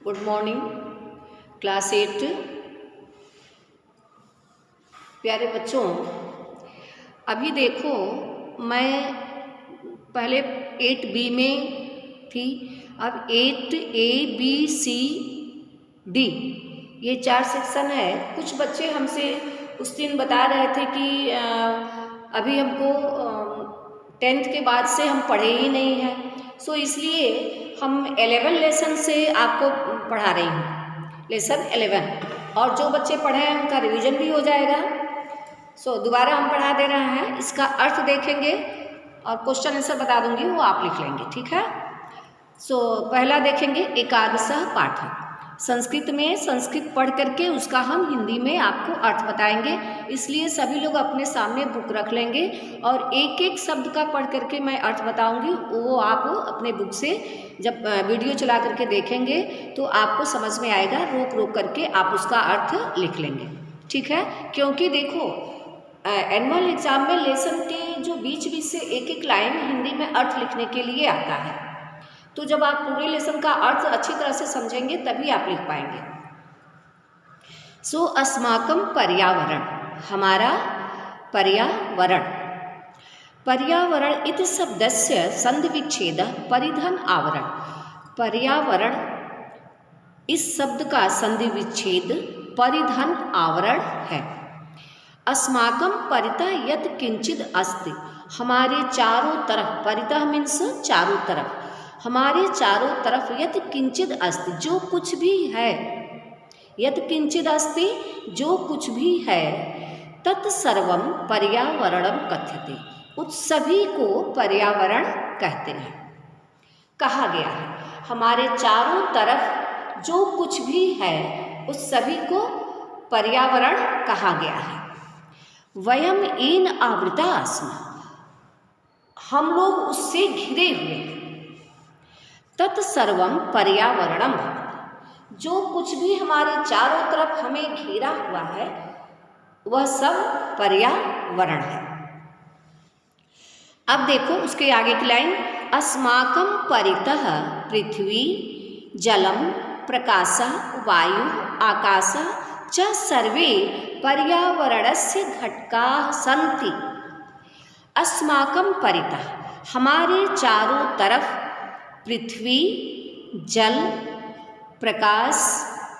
Good morning class 8। प्यारे बच्चों, अभी देखो मैं पहले 8B में थी, अब 8A B C D ये 4 सेक्शन है। कुछ बच्चे हमसे उस दिन बता रहे थे कि अभी हमको 10th के बाद से हम पढ़े ही नहीं हैं, सो इसलिए हम 11 लेसन से आपको पढ़ा रही हूँ, लेसन 11। और जो बच्चे पढ़े हैं उनका रिवीजन भी हो जाएगा। सो दोबारा हम पढ़ा दे रहे हैं, इसका अर्थ देखेंगे और क्वेश्चन आंसर बता दूंगी, वो आप लिख लेंगे, ठीक है। सो पहला देखेंगे एकादशः पाठ। संस्कृत में संस्कृत पढ़ करके उसका हम हिंदी में आपको अर्थ बताएंगे, इसलिए सभी लोग अपने सामने बुक रख लेंगे और एक एक शब्द का पढ़ करके मैं अर्थ बताऊंगी। वो आप अपने बुक से जब वीडियो चला करके देखेंगे तो आपको समझ में आएगा, रोक रोक करके आप उसका अर्थ लिख लेंगे, ठीक है। क्योंकि देखो एनुअल एग्जाम में लेसन के जो बीच बीच से एक एक लाइन हिंदी में अर्थ लिखने के लिए आता है, तो जब आप पूरे लेसन का अर्थ अच्छी तरह से समझेंगे तभी आप लिख पाएंगे। सो अस्माकं पर्यावरण, हमारा पर्यावरण। पर्यावरण इति शब्दस्य संधिविच्छेदः परिधन आवरण। पर्यावरण इस शब्द का संधि विच्छेद परिधन आवरण है। अस्माकं परितः यत् किंचिद अस्ति, हमारे चारों तरफ, परितः मीन्स चारों तरफ, हमारे चारों तरफ यत् किंचिद अस्ति, जो कुछ भी है, यत् किंचिद अस्ति, जो कुछ भी है, तत्सर्वं पर्यावरणं कथ्यते, उस सभी को पर्यावरण कहते हैं। कहा गया है हमारे चारों तरफ जो कुछ भी है उस सभी को पर्यावरण कहा गया है। वयम येन आवृता स्मः, हम लोग उससे घिरे हुए हैं। तत्सर्वं पर्यावरणम, जो कुछ भी हमारे चारों तरफ हमें घेरा हुआ है वह सब पर्यावरण है। अब देखो उसके आगे की लाइन, अस्माकं परितः पृथ्वी जलम प्रकाशः वायु आकाशः च सर्वे पर्यावरणस्य घटकाः सन्ति। अस्माकं परितः, हमारे चारों तरफ, पृथ्वी जल प्रकाश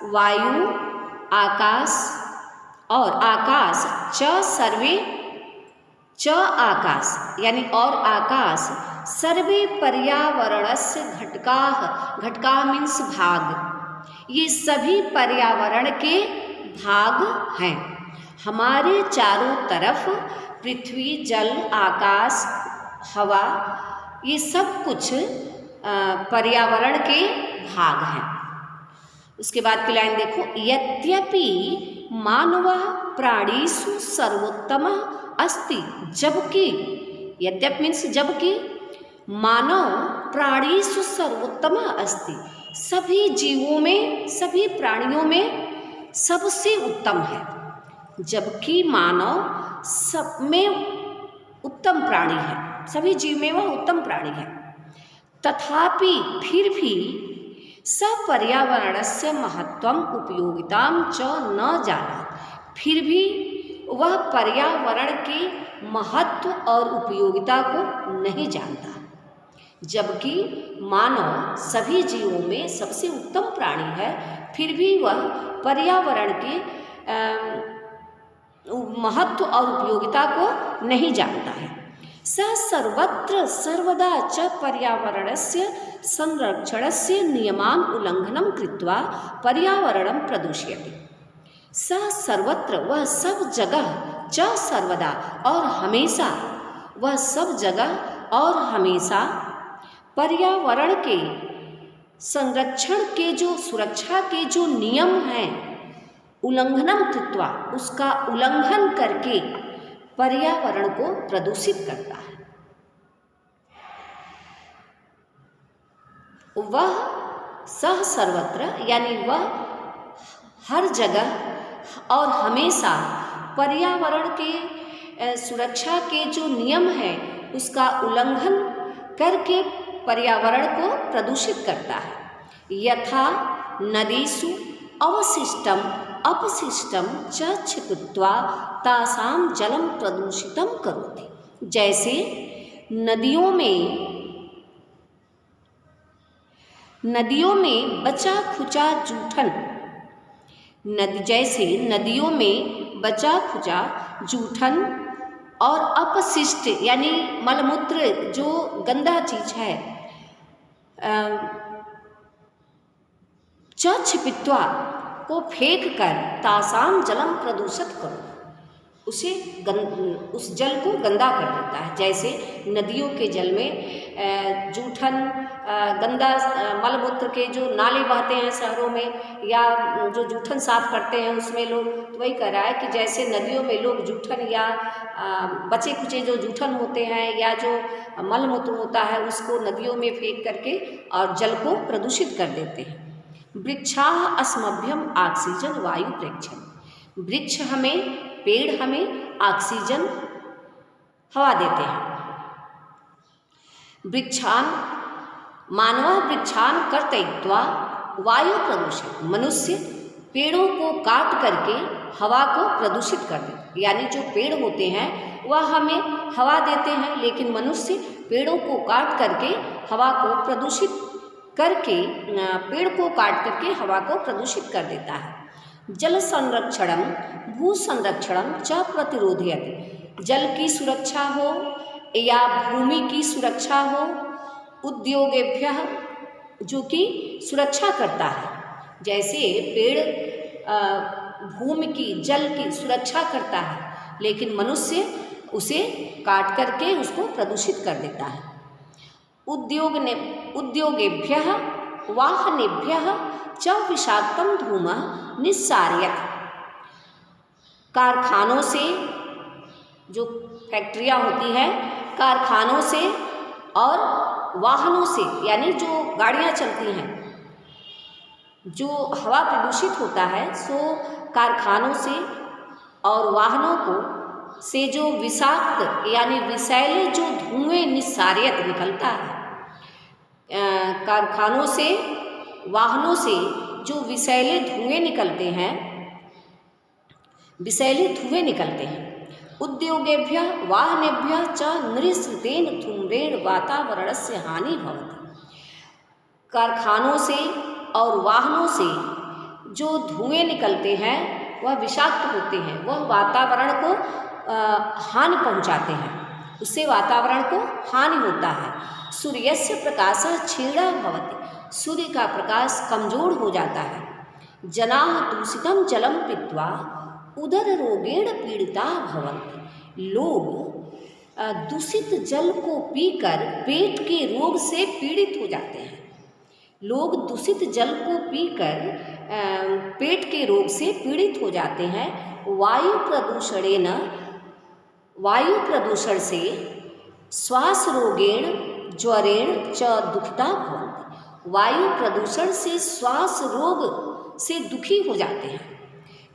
वायु आकाश और आकाश, च सर्वे, च आकाश यानी और आकाश, सर्वे पर्यावरणस्य घटकाः, घटकाः मीन्स भाग, ये सभी पर्यावरण के भाग हैं। हमारे चारों तरफ पृथ्वी जल आकाश हवा, ये सब कुछ पर्यावरण के भाग हैं। उसके बाद की लाइन देखो, यद्यपि मानवः प्राणिषु सर्वोत्तमः अस्ति, जबकि, यद्यपि मीन्स जबकि, मानव प्राणिषु सर्वोत्तमः अस्ति, सभी जीवों में, सभी प्राणियों में सबसे उत्तम है, जबकि मानव सब में उत्तम प्राणी है, सभी जीव में वह उत्तम प्राणी है। तथापि फिर भी सपर्यावरणस्य महत्वम उपयोगितां च न जानाति, फिर भी वह पर्यावरण के महत्व और उपयोगिता को नहीं जानता, जबकि मानव सभी जीवों में सबसे उत्तम प्राणी है, फिर भी वह पर्यावरण के महत्व और उपयोगिता को नहीं जानता है। स सर्वत्र सर्वदा च पर्यावरणस्य संरक्षणस्य नियमान उल्लंघनं कृत्वा पर्यावरणं प्रदूषयति। स सर्वत्र, वह सब जगह, च सर्वदा और हमेशा, वह सब जगह और हमेशा पर्यावरण के संरक्षण के जो, सुरक्षा के जो नियम हैं, उल्लंघनम कृत्वा, उसका उल्लंघन करके पर्यावरण को प्रदूषित करता है। वह सह सर्वत्र यानी वह हर जगह और हमेशा पर्यावरण के सुरक्षा के जो नियम हैं उसका उल्लंघन करके पर्यावरण को प्रदूषित करता है। यथा नदीषु अवशिष्टम अपशिष्टम च क्षिप्त्वा तासां जलम प्रदूषितम करोति। जैसे नदियों में बचा खुचा जूठन, जैसे नदियों में बचा खुचा जूठन और अपशिष्ट यानी मलमूत्र जो गंदा चीज है, क्षिप्त्वा को फेंक कर तासाम जलम प्रदूषित करो, उस जल को गंदा कर देता है। जैसे नदियों के जल में जूठन गंदा मलमूत्र के जो नाले बहते हैं शहरों में, या जो जूठन साफ करते हैं उसमें लोग, तो वही कह रहा है कि जैसे नदियों में लोग जूठन या बचे कुचे जो जूठन होते हैं या जो मलमूत्र होता है उसको नदियों में फेंक करके और जल को प्रदूषित कर देते हैं। वृक्षाः अस्मभ्यम ऑक्सीजन वायु प्रेक्षण, वृक्ष हमें, पेड़ हमें ऑक्सीजन हवा देते हैं। वृक्षान मानव वृक्षान कर्तयित्वा वायु प्रदूषित, मनुष्य पेड़ों को काट करके हवा को प्रदूषित कर देते, यानी जो पेड़ होते हैं वह हमें हवा देते हैं, लेकिन मनुष्य पेड़ों को काट करके हवा को प्रदूषित करके, पेड़ को काट करके हवा को प्रदूषित कर देता है। जल संरक्षणम भू संरक्षणम च प्रतिरोधयति, जल की सुरक्षा हो या भूमि की सुरक्षा हो, उद्योगेभ्यः जो कि सुरक्षा करता है। जैसे पेड़ भूमि की, जल की सुरक्षा करता है, लेकिन मनुष्य उसे काट करके उसको प्रदूषित कर देता है। उद्योगेभ्यः वाहनेभ्यः च विषाक्तम धूमः निस्सार्यत्, कारखानों से, जो फैक्ट्रियाँ होती हैं, कारखानों से और वाहनों से, यानी जो गाड़ियाँ चलती हैं, जो हवा प्रदूषित होता है, सो कारखानों से और वाहनों को से जो विषाक्त यानी विषैले जो धुएं निस्सारियत निकलता है, कारखानों से, वाहनों से जो विषैले धुएं निकलते हैं, विषैले धुएं निकलते हैं। उद्योगेभ्यः वाहनेभ्यः च निःसृतेन धूम्रेण वातावरणस्य हानि भवति, कारखानों से और वाहनों से जो धुएं निकलते हैं वह विषाक्त होते हैं, वह वातावरण को हानि पहुंचाते हैं, उससे वातावरण को हानि होता है। सूर्यस्य प्रकाशः क्षीणः भवति, सूर्य का प्रकाश कमजोर हो जाता है। जनाः दूषितं जलं पीत्वा उदर रोगेण पीड़िताः भवन्ति, लोग दूषित जल को पीकर पेट के रोग से पीड़ित हो जाते हैं। लोग दूषित जल को पीकर पेट के रोग से पीड़ित हो जाते हैं। वायु प्रदूषण से श्वास रोगेण ज्वरेण च दुखिता भवन्ति, वायु प्रदूषण से श्वास रोग से दुखी हो जाते हैं।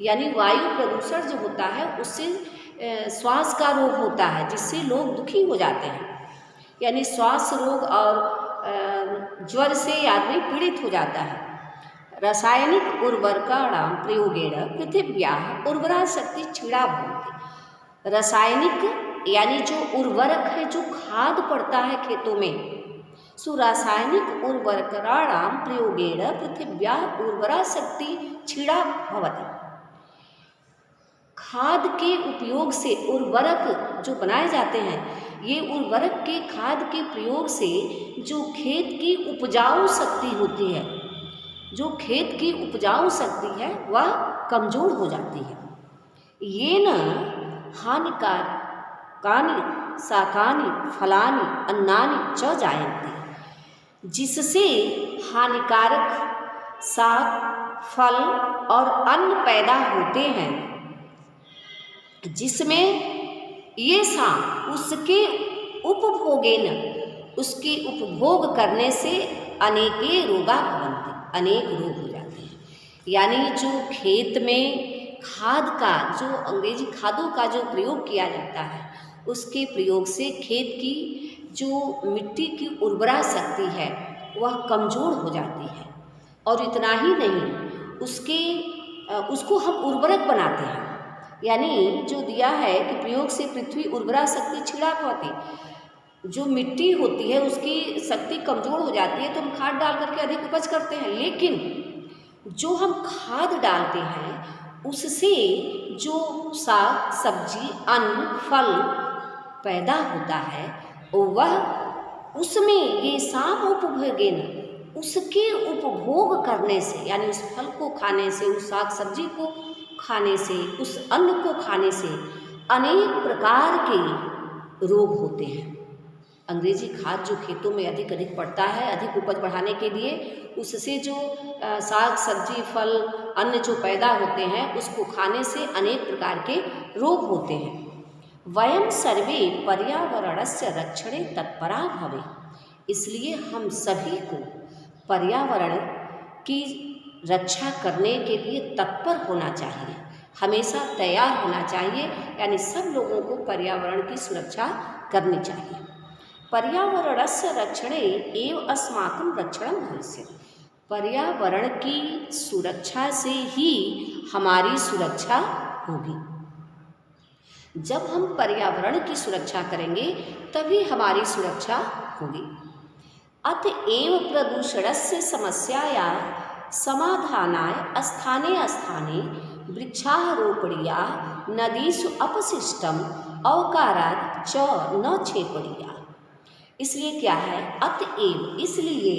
यानी वायु प्रदूषण जो होता है उससे श्वास का रोग होता है, जिससे लोग दुखी हो जाते हैं। यानी श्वास रोग और ज्वर से आदमी पीड़ित हो जाता है। रासायनिक उर्वरकाणां प्रयोगेण पृथिव्याः उर्वरा शक्ति क्षीणा भवति, रासायनिक यानी जो उर्वरक है, जो खाद पड़ता है खेतों में, सो रासायनिक उर्वरकाणां प्रयोगेण पृथिव्याः उर्वरा शक्ति क्षीणा भवति, खाद के उपयोग से, उर्वरक जो बनाए जाते हैं, ये उर्वरक के खाद के प्रयोग से जो खेत की उपजाऊ शक्ति होती है, जो खेत की उपजाऊ शक्ति है वह कमजोर हो जाती है। ये न हानिकारकानि शाकानि फलानि अन्नानि च जायन्ते, जिससे हानिकारक शाक, फल और अन्न पैदा होते हैं, जिसमें ये उसके उपभोगेन, उसके उपभोग करने से अनेके रोगा भवन्ति, अनेक रोग हो जाते हैं। यानी जो खेत में खाद का, जो अंग्रेजी खादों का जो प्रयोग किया जाता है, उसके प्रयोग से खेत की जो मिट्टी की उर्वरा शक्ति है वह कमज़ोर हो जाती है, और इतना ही नहीं, उसको हम उर्वरक बनाते हैं। यानी जो दिया है कि प्रयोग से पृथ्वी उर्वरा शक्ति छिड़ा पाती, जो मिट्टी होती है उसकी शक्ति कमज़ोर हो जाती है तो हम खाद डाल करके अधिक उपज करते हैं, लेकिन जो हम खाद डालते हैं उससे जो साग सब्जी अन्न फल पैदा होता है वह उसमें ये साम उपभोगेन, उसके उपभोग करने से, यानी उस फल को खाने से, उस साग सब्जी को खाने से, उस अन्न को खाने से अनेक प्रकार के रोग होते हैं। अंग्रेजी खाद जो खेतों में अधिक पड़ता है अधिक उपज बढ़ाने के लिए, उससे जो साग सब्जी फल अन्न जो पैदा होते हैं उसको खाने से अनेक प्रकार के रोग होते हैं। वयं सर्वे पर्यावरणस्य रक्षणे तत्परा भवे, इसलिए हम सभी को पर्यावरण की रक्षा करने के लिए तत्पर होना चाहिए, हमेशा तैयार होना चाहिए। यानी सब लोगों को पर्यावरण की सुरक्षा करनी चाहिए। पर्यावरणस्य रक्षणे एव अस्माकं रक्षणं भविष्यति, पर्यावरण की सुरक्षा से ही हमारी सुरक्षा होगी। जब हम पर्यावरण की सुरक्षा करेंगे तभी हमारी सुरक्षा होगी। अतएव प्रदूषणस्य समस्यायाः समाधानाय स्थाने स्थाने वृक्षारोपणीया, नदीषु अपशिष्टम अवकारात् च न क्षेपणीया। इसलिए क्या है, अतएव इसलिए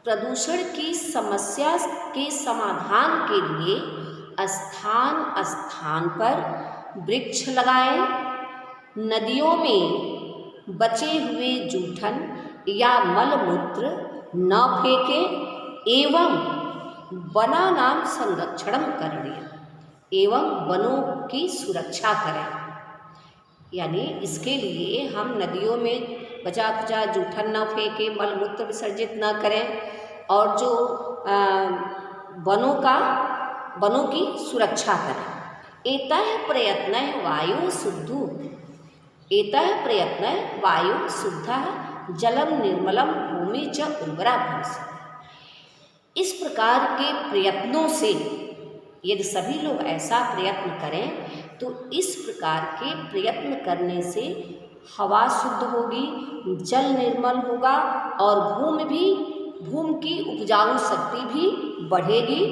प्रदूषण की समस्या के समाधान के लिए स्थान स्थान पर वृक्ष लगाएं, नदियों में बचे हुए जूठन या मलमूत्र न फेंकें, एवं वनानां संरक्षणं करणीयम्, एवं वनों की सुरक्षा करें। यानी इसके लिए हम नदियों में बचा खुचा जूठन न फेंकें, मलमूत्र विसर्जित न करें, और जो वनों की सुरक्षा करें। एतः प्रयत्नः वायु शुद्धो, एतः प्रयत्नः वायु शुद्धः, जलम निर्मलम भूमि च उर्वरा भविष्यति। इस प्रकार के प्रयत्नों से यदि सभी लोग ऐसा प्रयत्न करें तो इस प्रकार के प्रयत्न करने से हवा शुद्ध होगी, जल निर्मल होगा और भूमि की उपजाऊ शक्ति भी बढ़ेगी।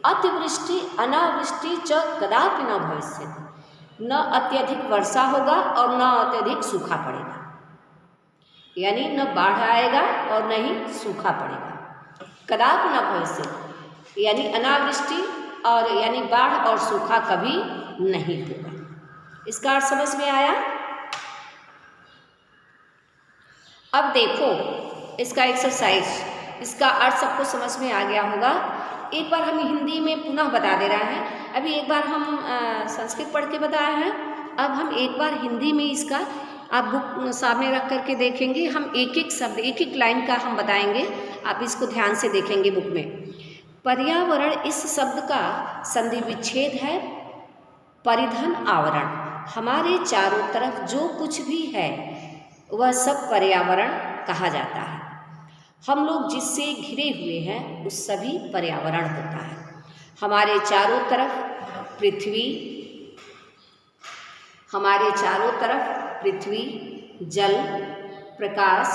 अतिवृष्टि अनावृष्टि च कदापि न भविष्यति, न अत्यधिक वर्षा होगा और न अत्यधिक सूखा पड़ेगा, यानी न बाढ़ आएगा और न ही सूखा पड़ेगा। कदापि न भविष्यति यानी अनावृष्टि और यानी बाढ़ और सूखा कभी नहीं होगा। इसका अर्थ समझ में आया। अब देखो इसका एक्सरसाइज, इसका अर्थ सबको समझ में आ गया होगा। एक बार हम हिंदी में पुनः बता दे रहे हैं। अभी एक बार हम संस्कृत पढ़ के बताए हैं, अब हम एक बार हिंदी में इसका आप बुक सामने रख करके देखेंगे। हम एक एक शब्द एक एक लाइन का हम बताएंगे, आप इसको ध्यान से देखेंगे बुक में। पर्यावरण इस शब्द का संधि विच्छेद है परिधन आवरण, हमारे चारों तरफ जो कुछ भी है वह सब पर्यावरण कहा जाता है। हम लोग जिससे घिरे हुए हैं उस सभी पर्यावरण होता है। हमारे चारों तरफ पृथ्वी, जल, प्रकाश,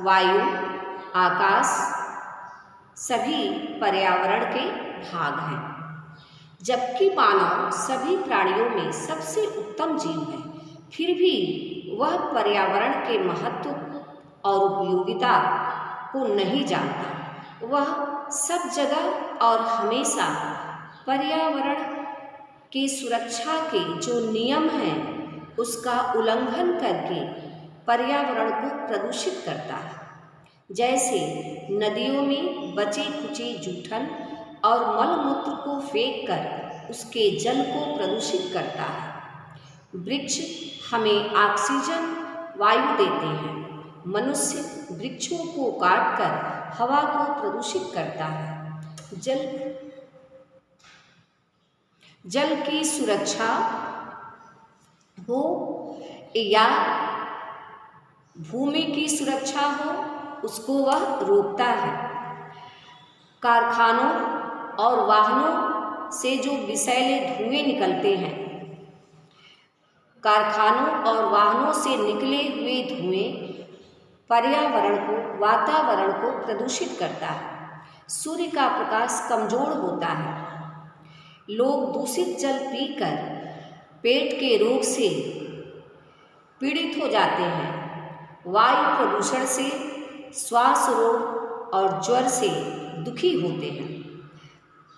वायु, आकाश सभी पर्यावरण के भाग हैं। जबकि मानव सभी प्राणियों में सबसे उत्तम जीव है, फिर भी वह पर्यावरण के महत्व और उपयोगिता को नहीं जानता। वह सब जगह और हमेशा पर्यावरण की सुरक्षा के जो नियम हैं उसका उल्लंघन करके पर्यावरण को प्रदूषित करता है। जैसे नदियों में बचे खुचे जूठन और मलमूत्र को फेंककर उसके जल को प्रदूषित करता है। वृक्ष हमें ऑक्सीजन वायु देते हैं, मनुष्य वृक्षों को काटकर हवा को प्रदूषित करता है। जल की सुरक्षा हो या भूमि की सुरक्षा हो, उसको वह रोकता है। कारखानों और वाहनों से जो विषैले धुएं निकलते हैं, कारखानों और वाहनों से निकले हुए धुएं पर्यावरण को, वातावरण को प्रदूषित करता है। सूर्य का प्रकाश कमजोर होता है। लोग दूषित जल पीकर पेट के रोग से पीड़ित हो जाते हैं। वायु प्रदूषण से श्वास रोग और ज्वर से दुखी होते हैं।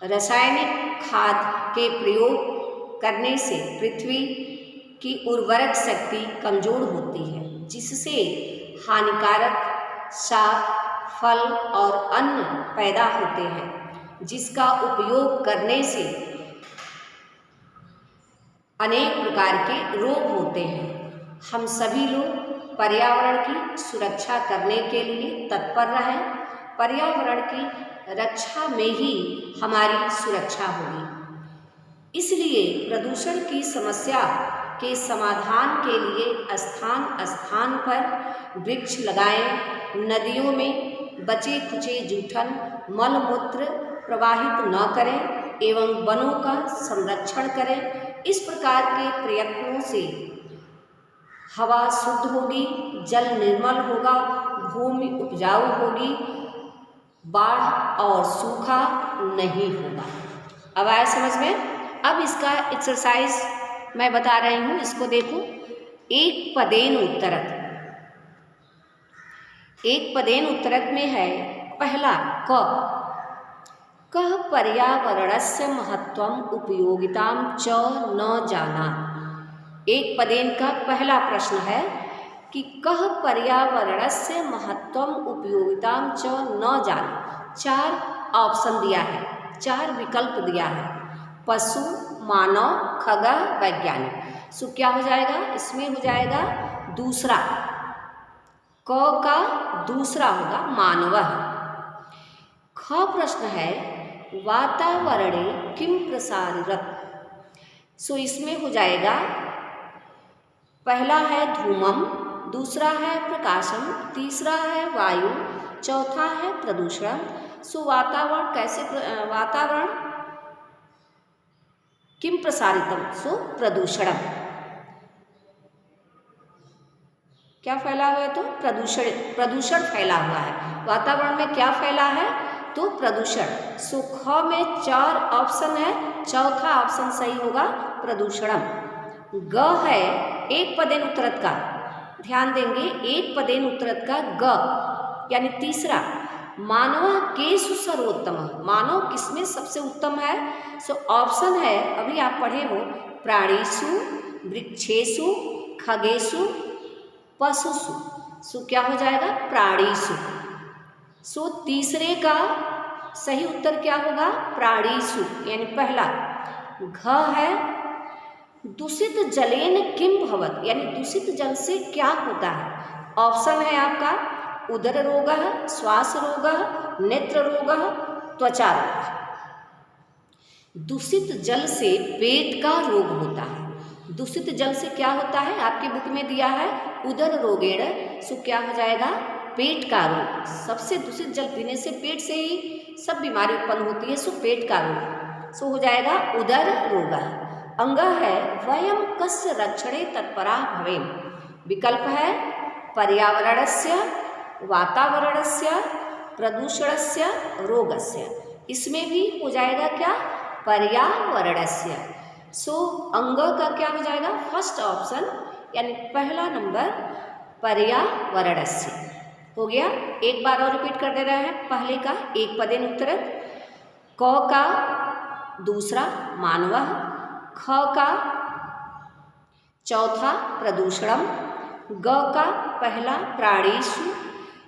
रासायनिक खाद के प्रयोग करने से पृथ्वी की उर्वरक शक्ति कमजोर होती है, जिससे हानिकारक शाक, फल और अन्न पैदा होते हैं, जिसका उपयोग करने से अनेक प्रकार के रोग होते हैं। हम सभी लोग पर्यावरण की सुरक्षा करने के लिए तत्पर रहें। पर्यावरण की रक्षा में ही हमारी सुरक्षा होगी। इसलिए प्रदूषण की समस्या के समाधान के लिए स्थान स्थान पर वृक्ष लगाएं। नदियों में बचे खुचे जूठन मल मूत्र प्रवाहित न करें एवं वनों का संरक्षण करें। इस प्रकार के प्रयत्नों से हवा शुद्ध होगी, जल निर्मल होगा, भूमि उपजाऊ होगी, बाढ़ और सूखा नहीं होगा। अब आया समझ में? अब इसका एक्सरसाइज मैं बता रही हूँ, इसको देखो। एक पदेन उत्तरत। एक पदेन उत्तरत में है पहला क। कः पर्यावरणस्य महत्वम उपयोगितां च न जानात्। एक पदेन का पहला प्रश्न है कि कः पर्यावरणस्य महत्वम उपयोगितां च न जानात्। 4 ऑप्शन दिया है, 4 विकल्प दिया है। पशु, मानव, खगोल, वैज्ञानिक। सो क्या हो जाएगा? इसमें हो जाएगा दूसरा, क का दूसरा होगा मानवः। ख प्रश्न है वातावरणे किं प्रसारयत्। सो इसमें हो जाएगा पहला है धूमम, दूसरा है प्रकाशम, तीसरा है वायु, चौथा है प्रदूषण। सो वातावरण कैसे, वातावरण किम प्रसारितम, सो प्रदूषणम। क्या फैला हुआ है? तो प्रदूषण, प्रदूषण फैला हुआ है। वातावरण में क्या फैला है? तो प्रदूषण। सो ख में 4 ऑप्शन है, चौथा ऑप्शन सही होगा प्रदूषणम। ग है एक पदेन उत्तरत का, ध्यान देंगे, एक पदेन उत्तरत का ग यानी तीसरा। मानव केषु सर्वोत्तम, मानव किसमें सबसे उत्तम है? सो ऑप्शन है, अभी आप पढ़े हो, प्राणीषु, वृक्षेषु, खगेषु, पशुषु। सो क्या हो जाएगा? प्राणीषु। सो तीसरे का सही उत्तर क्या होगा? प्राणीषु यानी पहला। घ है दूषित जलेन किम भवत, यानी दूषित जल से क्या होता है? ऑप्शन है आपका उदर रोग, श्वास रोग, नेत्र रोग, त्वचा रोग। दूषित जल से पेट का रोग होता है। दूषित जल से क्या होता है? आपके बुक में दिया है उदर रोगेण। सो क्या हो जाएगा? पेट का रोग। सबसे दूषित जल पीने से पेट से ही सब बीमारी उत्पन्न होती है। सो पेट का रोग, सो हो जाएगा उदर रोग। अंग है वयम कस्य रक्षणे तत्परा भवेम। विकल्प है पर्यावरणस्य, वातावरणस्य, प्रदूषणस्य, रोगस्य। इसमें भी हो जाएगा क्या? पर्यावरणस्य। सो अंग का क्या हो जाएगा? फर्स्ट ऑप्शन यानी पहला नंबर पर्यावरणस्य हो गया। एक बार और रिपीट कर दे रहे हैं। पहले का एक पदेन उत्तरत, क का दूसरा मानवः, ख का चौथा प्रदूषणम, ग का पहला प्राणीषु,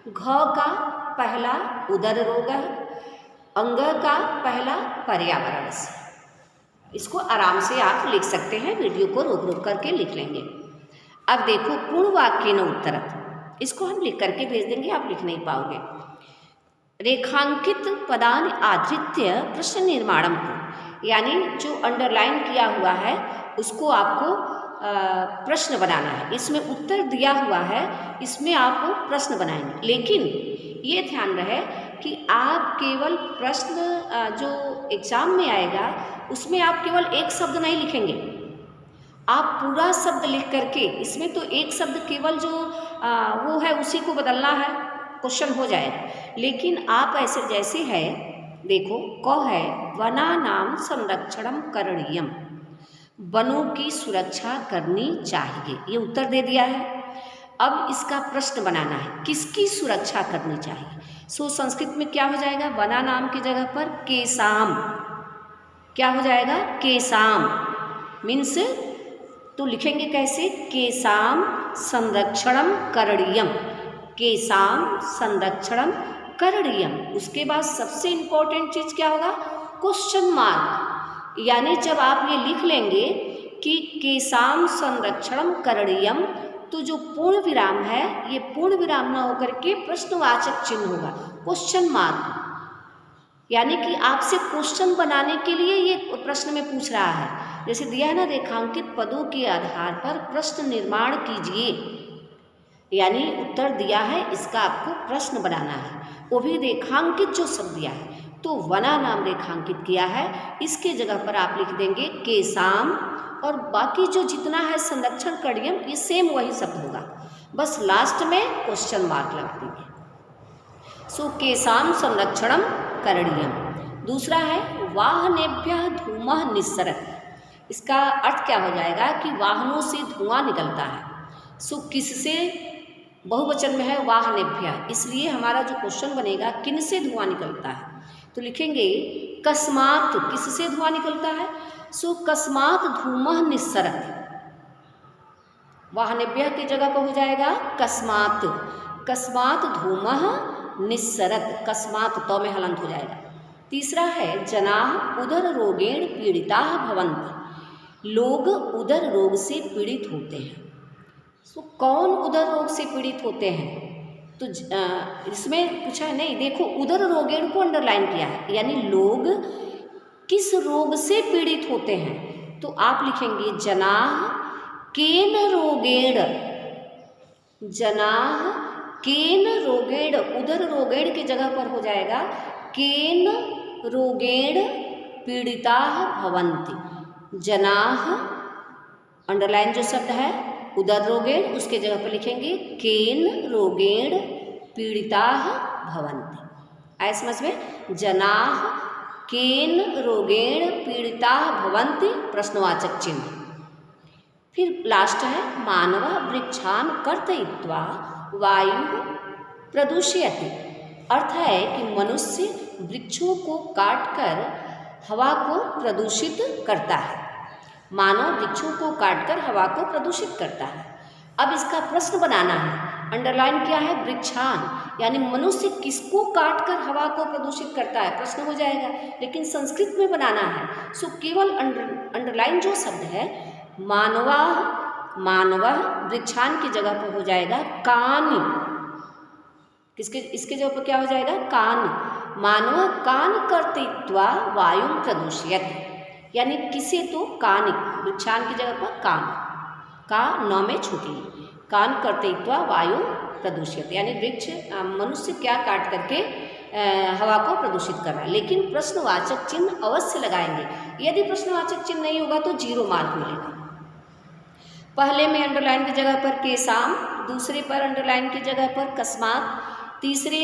घ का पहला उदर रोग, अंग का पहला पर्यावरण से। इसको आराम से आप लिख सकते हैं, वीडियो को रोक रोक करके लिख लेंगे। अब देखो पूर्ण वाक्य न उत्तरत, इसको हम लिख करके भेज देंगे, आप लिख नहीं पाओगे। रेखांकित पदान आधृत्य प्रश्न निर्माणम को, यानी जो अंडरलाइन किया हुआ है उसको आपको प्रश्न बनाना है। इसमें उत्तर दिया हुआ है, इसमें आप प्रश्न बनाएंगे। लेकिन ये ध्यान रहे कि आप केवल प्रश्न जो एग्ज़ाम में आएगा उसमें आप केवल एक शब्द नहीं लिखेंगे, आप पूरा शब्द लिख करके, इसमें तो एक शब्द केवल जो वो है उसी को बदलना है, क्वेश्चन हो जाएगा। लेकिन आप ऐसे जैसे है, देखो क है वनानां संरक्षणं करणीयम, वनों की सुरक्षा करनी चाहिए, ये उत्तर दे दिया है। अब इसका प्रश्न बनाना है, किसकी सुरक्षा करनी चाहिए। सो संस्कृत में क्या हो जाएगा, वनानां की जगह पर केसाम, क्या हो जाएगा, केसाम मीन्स, तो लिखेंगे कैसे, केसाम संरक्षणम करणीयम, केसाम संरक्षणम करणीयम। उसके बाद सबसे इंपॉर्टेंट चीज़ क्या होगा, क्वेश्चन मार्क, यानी जब आप ये लिख लेंगे कि केसाम संरक्षणम करणीयम, तो जो पूर्ण विराम है ये पूर्ण विराम ना होकर के प्रश्नवाचक चिन्ह होगा, क्वेश्चन मार्क, यानी कि आपसे क्वेश्चन बनाने के लिए ये प्रश्न में पूछ रहा है। जैसे दिया है ना, रेखांकित पदों के आधार पर प्रश्न निर्माण कीजिए, यानी उत्तर दिया है, इसका आपको प्रश्न बनाना है, वो भी रेखांकित जो शब्द दिया है, तो वनानां रेखांकित किया है, इसके जगह पर आप लिख देंगे केसाम, और बाकी जो जितना है संरक्षण करणीयम, ये सेम वही शब्द होगा, बस लास्ट में क्वेश्चन मार्क लगा देंगे। सो केसाम संरक्षणम करणीयम। दूसरा है वाहनेभ्यः धूमः निस्सरत्, इसका अर्थ क्या हो जाएगा कि वाहनों से धुआं निकलता है। सो किससे, बहुवचन में है वाहनेभ्यः, इसलिए हमारा जो क्वेश्चन बनेगा किन से धुआं निकलता है, तो लिखेंगे कस्मात्, किससे धुआं निकलता है। सो कस्मात् धूमः निस्सरत्, वाहनेभ्यः की जगह पर हो जाएगा कस्मात्, कस्मात् धूमः निस्सरत्, कस्मात् तो में हलंत हो जाएगा। तीसरा है जनाः उदर रोगेण पीड़िताः भवन्ति, लोग उदर रोग से पीड़ित होते हैं। सो कौन उदर रोग से पीड़ित होते हैं, तो इसमें पूछा है, नहीं देखो उदर रोगेण को अंडरलाइन किया है, यानी लोग किस रोग से पीड़ित होते हैं, तो आप लिखेंगे जनाः केन रोगेण, जनाः केन रोगेण, उदर रोगेण की जगह पर हो जाएगा केन रोगेण पीड़िताः भवन्ति, जनाः अंडरलाइन जो शब्द है उदर रोगेण, उसके जगह पर लिखेंगे केन रोगेण पीड़िताः भवन्ति। आए समझ में, जनाः केन रोगेण पीड़िताः भवन्ति, प्रश्नवाचक चिन्ह। फिर लास्ट है मानव वृक्षान कर्तयित्वा वायु प्रदूषयति, अर्थ है कि मनुष्य वृक्षों को काटकर हवा को प्रदूषित करता है, मानव वृक्षों को काटकर हवा को प्रदूषित करता है। अब इसका प्रश्न बनाना है, अंडरलाइन किया है वृक्षान, यानी मनुष्य किसको काटकर हवा को प्रदूषित करता है, प्रश्न हो जाएगा, लेकिन संस्कृत में बनाना है। सो केवल अंडरलाइन जो शब्द है मानवा, मानवः वृक्षान की जगह पर हो जाएगा कान, किसके, इसके जगह पर क्या हो जाएगा कान, मानव कान कर्तयित्वा वायु प्रदूषयति, यानी किसे तो कान, वृक्षान की जगह पर कान, का नौ में छूटी, कान कर्तयित्वा वायु प्रदूषित, यानी वृक्ष मनुष्य क्या काट करके हवा को प्रदूषित कर रहा है। लेकिन प्रश्नवाचक चिन्ह अवश्य लगाएंगे, यदि प्रश्नवाचक चिन्ह नहीं होगा तो 0 मार्क मिलेगा। पहले में अंडरलाइन की जगह पर केसाम, दूसरे पर अंडरलाइन की जगह पर कस्मात, तीसरे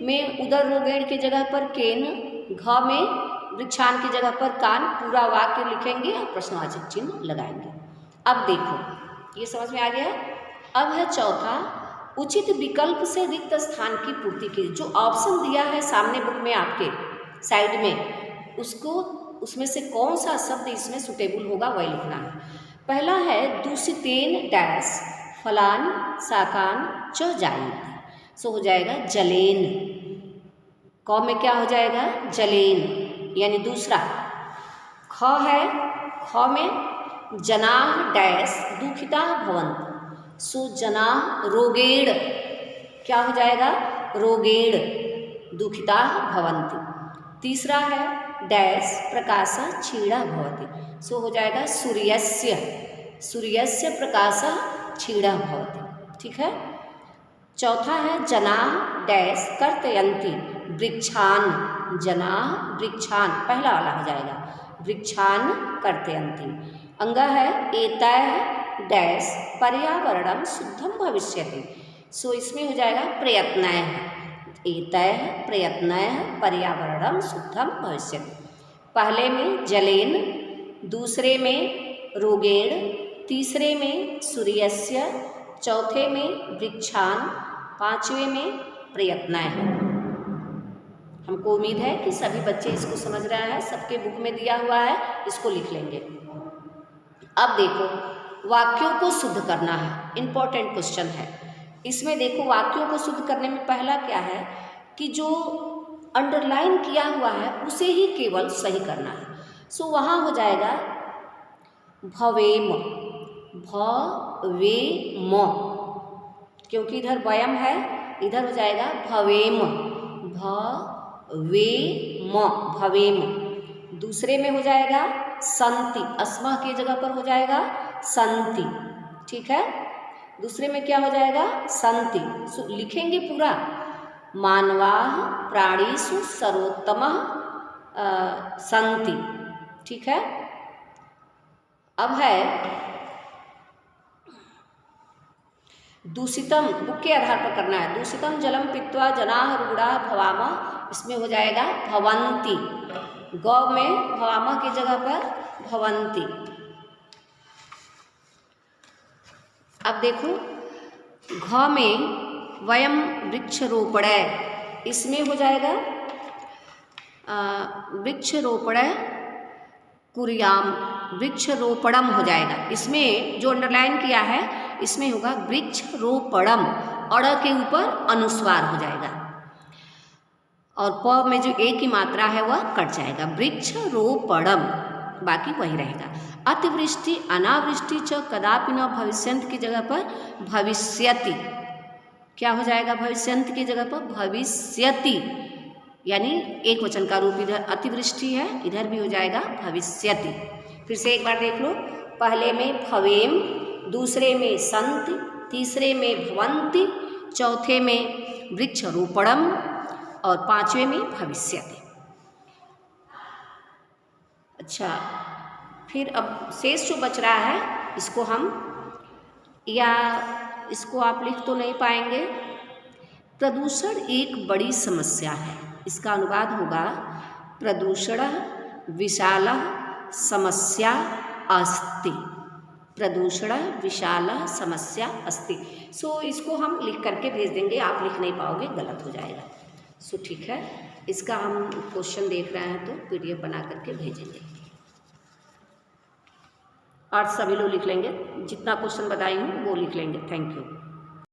में उदर रोगेण की जगह पर केन, घ में वृक्षान की जगह पर कान, पूरा वाक्य लिखेंगे और प्रश्नवाचक चिन्ह लगाएंगे। अब देखो ये समझ में आ गया। अब है चौथा, उचित विकल्प से रिक्त स्थान की पूर्ति की। जो ऑप्शन दिया है सामने बुक में आपके साइड में, उसको उसमें से कौन सा शब्द इसमें सुटेबल होगा वही लिखना है। पहला है दूषितेन डैश फलान शाकान च जायन्ते, सो हो जाएगा जलेन, क में क्या हो जाएगा जलेन, यानी दूसरा। ख है, ख में जनाः डैश दुखिताः भवन्ति, सो जनाः रोगेण, क्या हो जाएगा रोगेण दुखिताः भवन्ति। तीसरा है डैश प्रकाशः क्षीणः भवति, सो हो जाएगा सूर्यस्य, सूर्यस्य प्रकाशः क्षीणः भवति। ठीक है। चौथा है जनाः डैश कर्तयन्ति वृक्षान, जनाः वृक्षान, पहला वाला हो जाएगा, वृक्षान करते अंतिम। अंग है एतैः डैश पर्यावरणं शुद्धं भविष्यति। सो इसमें हो जाएगा प्रयत्नैः, एतैः प्रयत्नैः पर्यावरणं शुद्धं भविष्यति। पहले में जलेन, दूसरे में रोगेण, तीसरे में सूर्यस्य, चौथे में वृक्षान, पांचवें में प्रयत्नैः। हमको उम्मीद है कि सभी बच्चे इसको समझ रहे हैं, सबके बुक में दिया हुआ है, इसको लिख लेंगे। अब देखो वाक्यों को शुद्ध करना है, इम्पोर्टेंट क्वेश्चन है। इसमें देखो वाक्यों को शुद्ध करने में पहला क्या है कि जो अंडरलाइन किया हुआ है उसे ही केवल सही करना है। सो वहाँ हो जाएगा भवेम, भवेम, क्योंकि इधर वयम है, इधर हो जाएगा भवेम, भवेम, भवेम। दूसरे में हो जाएगा संति, अस्मा की जगह पर हो जाएगा संति, ठीक है। दूसरे में क्या हो जाएगा संति, लिखेंगे पूरा, मानवाः प्राणीषु सर्वोत्तमः संति, ठीक है। अब है दूषितम, बुक के आधार पर करना है। दूषितम जलम पीत्वा जनाः रूढ़ा भवामा, इसमें हो जाएगा भवंती, गौ में भवामा की जगह पर भवंती। अब देखो घ में वयम वृक्षरोपण, इसमें हो जाएगा वृक्षरोपण कुर्याम, वृक्षरोपणम हो जाएगा। इसमें जो अंडरलाइन किया है इसमें होगा वृक्षरोपणम, अड़ के ऊपर अनुस्वार हो जाएगा और प में जो ए की मात्रा है वह कट जाएगा, वृक्षरोपणम, बाकी वही रहेगा। अतिवृष्टि अनावृष्टि च कदापि न भविष्यन्ति की जगह पर भविष्यति, क्या हो जाएगा भविष्यन्ति की जगह पर भविष्यति, यानी एक वचन का रूप, इधर अतिवृष्टि है, इधर भी हो जाएगा भविष्यति। फिर से एक बार देख लो, पहले में भवेम, दूसरे में संति, तीसरे में भवंति, चौथे में वृक्षरोपणम और पांचवें में भविष्यति। अच्छा, फिर अब शेष जो बच रहा है इसको हम, या इसको आप लिख तो नहीं पाएंगे। प्रदूषण एक बड़ी समस्या है, इसका अनुवाद होगा प्रदूषण विशाल समस्या अस्ति, प्रदूषण विशाल समस्या अस्ति। सो इसको हम लिख करके भेज देंगे, आप लिख नहीं पाओगे, गलत हो जाएगा। सो ठीक है, इसका हम क्वेश्चन देख रहे हैं तो पीडीएफ बना करके भेजेंगे और सभी लोग लिख लेंगे, जितना क्वेश्चन बताई हूँ वो लिख लेंगे। Thank you.